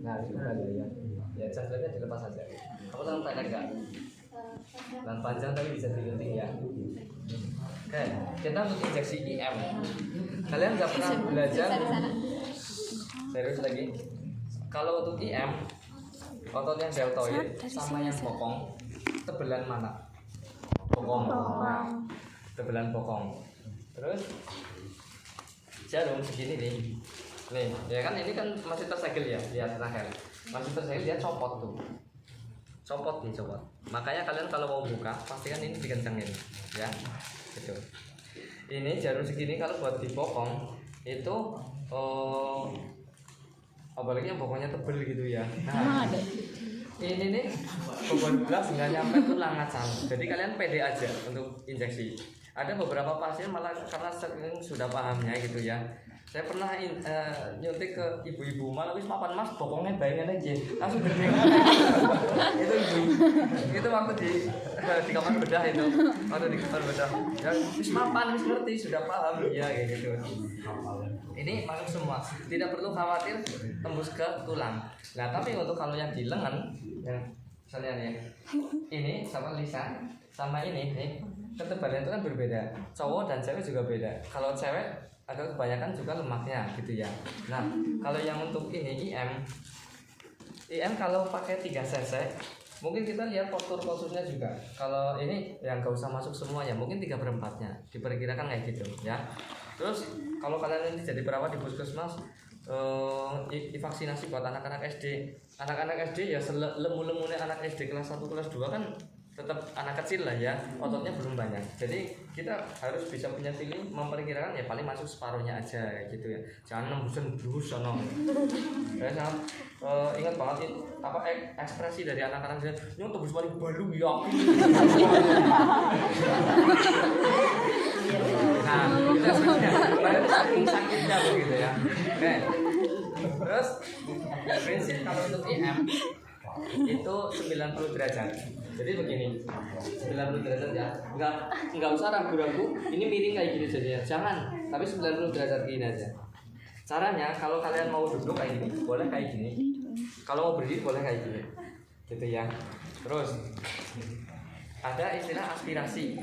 Nah itu kembali ya. Ya jangkauannya dilepas saja. Kamu tangan pendek nggak? Tangan panjang tapi bisa digunting ya. Oke, kita untuk injeksi IM. Kalian nggak pernah belajar? Serius lagi. Kalau untuk IM, otot yang deltoid sama yang bokong, tebelan mana? Bokong. Nah, tebelan bokong. Terus jarum segini nih. Nih, ya kan ini kan masih tersegel ya, lihat terakhir. Masih tersegel dia copot tuh. Copot nih, copot. Makanya kalian kalau mau buka, pastikan ini dikencengin, ya. Gitu. Ini jarum segini kalau buat di bokong itu apalagi yang bokongnya tebel gitu ya. Nah, ini nih bobot belas nggak nyampe tulang acan. Jadi kalian pede aja untuk injeksi. Ada beberapa pasien malah karena sering sudah pahamnya gitu ya. Saya pernah nyuntik ke ibu-ibu malah wis mapan mas bokongnya bayangin aja langsung gede. Itu ibu. Itu waktu di kamar bedah itu. Waktu di kamar bedah. Ya wis mapan wis ngerti sudah paham ya kayak gitu. Ini masuk semua. Tidak perlu khawatir tembus ke tulang. Nah, tapi untuk kalau yang di lengan yang misalnya nih ini sama Lisa sama ini nih ketebalan itu kan berbeda. Cowok dan cewek juga beda. Kalau cewek ada kebanyakan juga lemaknya gitu ya. Nah, kalau yang untuk ini IM kalau pakai 3 cc mungkin kita lihat posturnya juga. Kalau ini yang gak usah masuk semua ya, mungkin 3/4-nya diperkirakan kayak gitu ya. Terus kalau kalian ini jadi perawat di puskesmas vaksinasi buat anak-anak SD. Anak-anak SD ya lemu-lemunya anak SD kelas 1 kelas 2 kan tetap anak kecil lah ya, ototnya belum banyak. Jadi kita harus bisa punya feeling memperkirakan ya paling masuk separuhnya aja kayak gitu ya. Jangan nembusin terus sono. Saya sangat ingat banget apa ekspresi dari anak-anak saya, "Nyong tembus paling balu ya." Nah, itu saking sakitnya begitu ya. Oke. Terus prinsip kalau untuk IM itu 90 derajat. Jadi begini, 90 derajat ya. Enggak usah ragu-ragu. Ini miring kayak gini jadinya. Jangan. Tapi 90 derajat gini aja. Caranya kalau kalian mau duduk kayak gini, boleh kayak gini. Kalau mau berdiri boleh kayak gini. Gitu ya. Terus ada istilah aspirasi.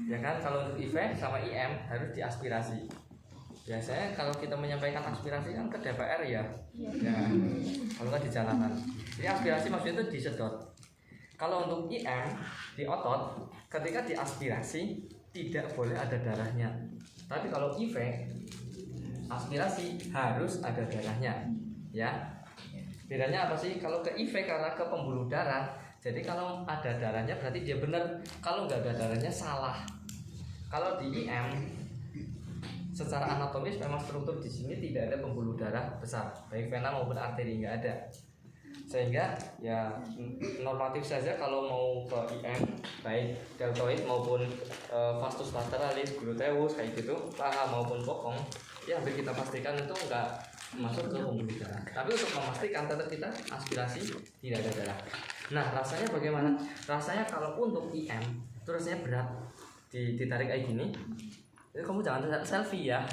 Ya kan kalau untuk IV sama IM harus diaspirasi. Biasanya kalau kita menyampaikan aspirasi kan ke DPR ya. Ya. Kalau kan di jalanan. Ini aspirasi maksudnya itu disedot. Kalau untuk IM di otot, ketika diaspirasi tidak boleh ada darahnya. Tapi kalau IV aspirasi harus ada darahnya, ya. Bedanya apa sih? Kalau ke IV karena ke pembuluh darah, jadi kalau ada darahnya berarti dia benar. Kalau nggak ada darahnya salah. Kalau di IM secara anatomis memang struktur di sini tidak ada pembuluh darah besar, baik vena maupun arteri nggak ada. Sehingga ya normatif saja kalau mau ke IM baik deltoid maupun vastus lateralis, gluteus kayak gitu, paha maupun bokong, ya hampir kita pastikan itu enggak masuk ke pembuluh darah. Tapi untuk memastikan tetap kita aspirasi tidak ada darah. Nah, rasanya bagaimana? Rasanya kalau untuk IM itu rasanya berat, ditarik kayak gini. Jadi kamu jangan selfie ya.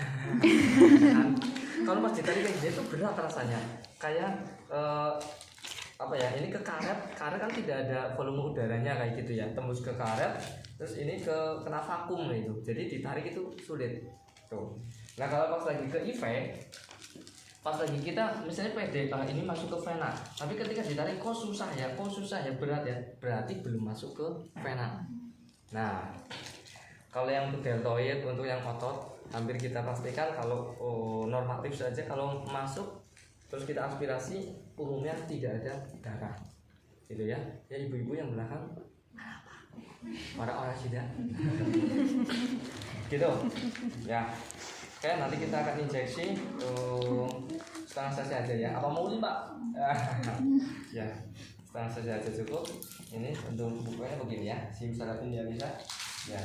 Kalau pas ditarik kayak gini itu berat rasanya. Kayak apa ya, ini ke karet kan tidak ada volume udaranya kayak gitu ya, tembus ke karet terus ini kena vakum itu, jadi ditarik itu sulit tuh. Nah kalau pas lagi ke IV, pas lagi kita misalnya PD ini masuk ke vena, tapi ketika ditarik kok susah ya berat ya, berarti belum masuk ke vena. Nah kalau yang untuk deltoid, untuk yang otot hampir kita pastikan kalau normatif saja kalau masuk terus kita aspirasi umumnya tidak ada darah gitu ya. Ya ibu-ibu yang belakang orang tidak gitu ya. Oke, nanti kita akan injeksi setengah cc aja ya, apa mau nih Pak? Ya setengah cc aja cukup. Ini untuk bukanya begini ya, simsalabim ya bisa ya.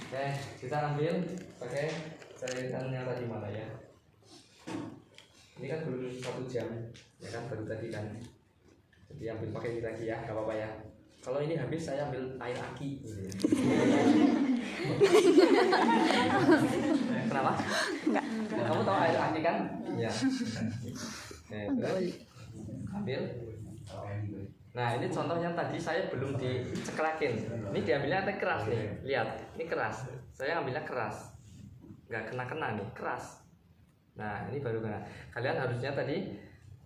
Oke, kita ambil pakai cairan yang tadi mana ya. Ini kan belum 1 jam, ya kan baru tadi kan. Jadi ambil pakai ini lagi ya, nggak apa-apa ya. Kalau ini habis saya ambil air aki. Kenapa? Enggak. Kamu tahu air aki kan? Iya. Terus ambil. Nah ini contoh yang tadi saya belum diceklakin. Ini diambilnya teh keras nih. Lihat, ini keras. Saya ambilnya keras. Nggak kena nih, keras. Nah ini baru kena. Kalian harusnya tadi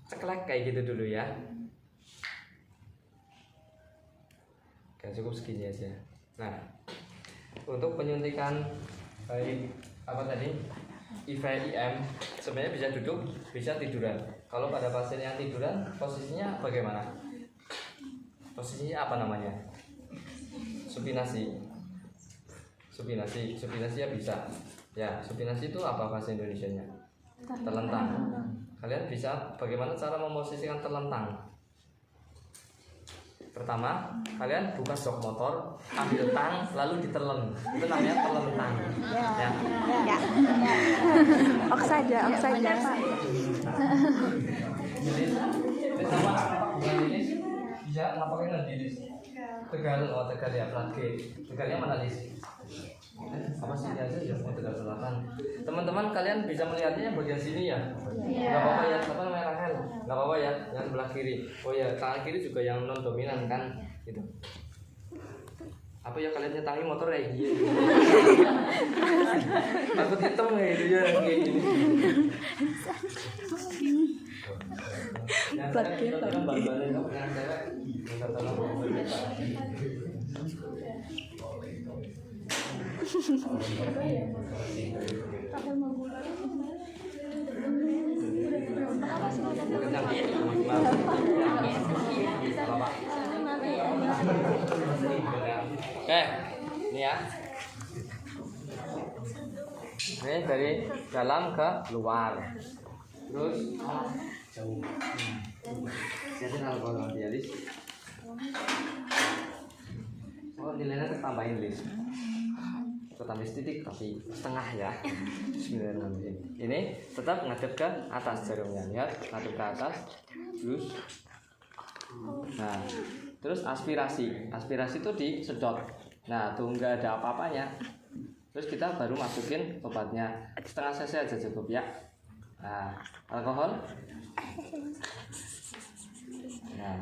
ceklek kayak gitu dulu ya. Oke, cukup segini aja. Nah, untuk penyuntikan baik apa tadi IVIM sebenarnya bisa duduk, bisa tiduran. Kalau pada pasien yang tiduran, posisinya bagaimana? Posisinya apa namanya? Supinasi. Supinasi ya bisa. Ya, supinasi itu apa bahasa Indonesianya? Terlentang. Kalian bisa bagaimana cara memposisikan terlentang? Pertama, kalian buka jok motor, ambil tang, lalu diterlen. Itu namanya terlentang. Ya. Ya. Ok saja Pak. Lilis, sama bukan lilis, bisa ngapain lilis? Tegal, Tegal ya, plat G. Tegalnya mana Lis? Apa sini aja ya, Tegal Selatan. Teman-teman kalian bisa melihatnya bagian sini ya? Nggak apa-apa ya, apa namanya Rahel? Nggak apa-apa ya, yang sebelah kiri. Oh ya, tangan kiri juga yang non dominan kan, gitu. Apa ya kalian nyetangi motor kayak gini? Takut hitam kayak gitu ya, kayak gini. Yang saya kita tolong bantuan kamu yang cewek, minta tolong bantuan. Oke, ini ya. Ini dari dalam ke luar. Terus jauh. Jadi alkohol dialis. Oh, nilainya tambahin list. Tambahin titik tapi setengah ya. Bismillahirrahmanirrahim. Ini tetap ngadep ke atas jarumnya. Lihat, ngadep ke atas. Terus nah, terus aspirasi. Aspirasi itu disedot. Nah, tuh nggak ada apa-apanya. Terus kita baru masukin obatnya. Setengah cc aja cukup ya. Nah, alkohol. Nah,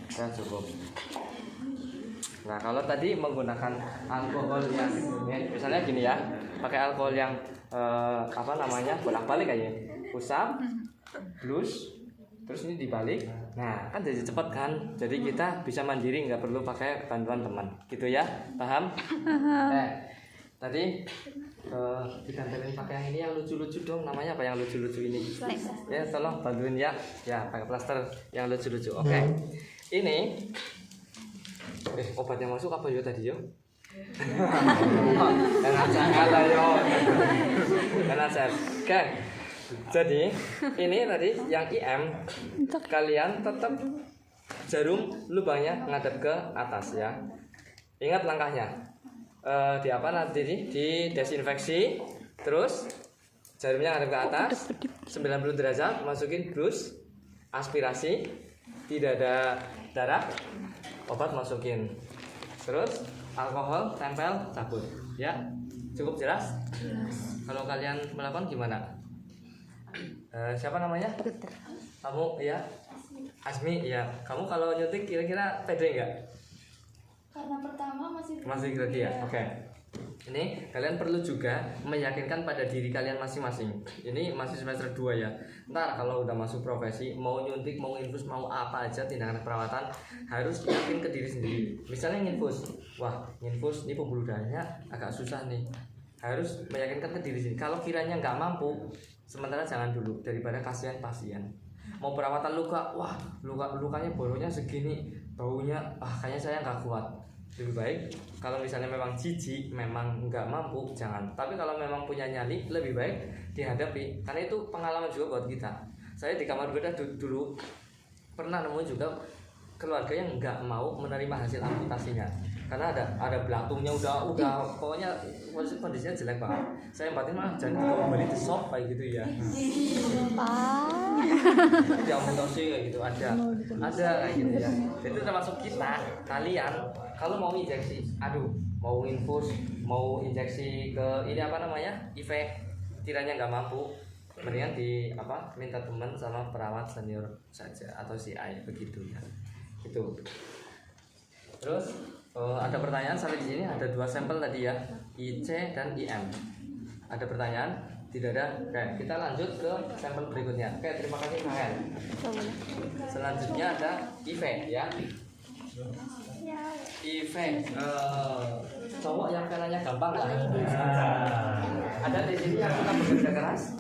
sudah cukup. Nah, kalau tadi menggunakan alkohol yang misalnya gini ya, pakai alkohol yang apa namanya bolak-balik aja, usap, blues, terus ini dibalik. Nah, kan jadi cepet kan, jadi kita bisa mandiri, nggak perlu pakai bantuan teman, gitu ya, paham? Tadi ditempelin pakai yang ini yang lucu-lucu dong, namanya apa yang lucu-lucu ini? Ya, tolong bantuin ya, pakai plaster yang lucu-lucu. Oke. Ini obat yang masuk apa yo tadi yo? Jangan salah yo. Jangan salah. Oke. Jadi ini tadi yang IM kalian tetap jarum lubangnya ngadep ke atas ya. Ingat langkahnya. Di apa nanti di desinfeksi, terus jarumnya ngadep ke atas 90 derajat, masukin blus, aspirasi, tidak ada darah, obat masukin, terus alkohol tempel cabut ya. Cukup jelas? Kalau kalian melakukan gimana? Siapa namanya? Kamu ya? Asmi ya. Kamu kalau nyuntik kira-kira pede nggak? Karena pertama masih grogi ya. Oke. Ini kalian perlu juga meyakinkan pada diri kalian masing-masing. Ini masih semester 2 ya. Ntar kalau udah masuk profesi, mau nyuntik, mau infus, mau apa aja tindakan keperawatan, harus yakin ke diri sendiri. Misalnya nginfus, wah nginfus ini pembuluh darahnya agak susah nih. Harus meyakinkan ke diri sendiri. Kalau kiranya nggak mampu, sementara jangan dulu, daripada kasihan pasien. Mau perawatan luka, wah lukanya boronya segini, baunya, kayaknya saya nggak kuat. Lebih baik kalau misalnya memang jijik, memang nggak mampu, jangan. Tapi kalau memang punya nyali, lebih baik dihadapi, karena itu pengalaman juga buat kita. Saya di kamar bedah dulu pernah nemu juga keluarga yang nggak mau menerima hasil amputasinya. karena ada belatungnya udah pokoknya kondisinya jelek banget. Saya batin mah jangan kau beli di shop kayak gitu ya. Dia amputasi kayak gitu ada kayak gitu ya. Itu termasuk kalian kalau mau injeksi, mau infus, mau injeksi ke ini apa namanya, IV, tiranya nggak mampu, mendingan minta teman sama perawat senior saja atau CI begitu ya. Itu. Terus ada pertanyaan sampai di sini, ada 2 sampel tadi ya, IC dan IM. Ada pertanyaan? Tidak ada. Oke, kita lanjut ke sampel berikutnya. Oke, terima kasih Kak. Selanjutnya ada IV ya. IV cowok yang penanya gampang lah. Ada di sini yang suka bekerja keras.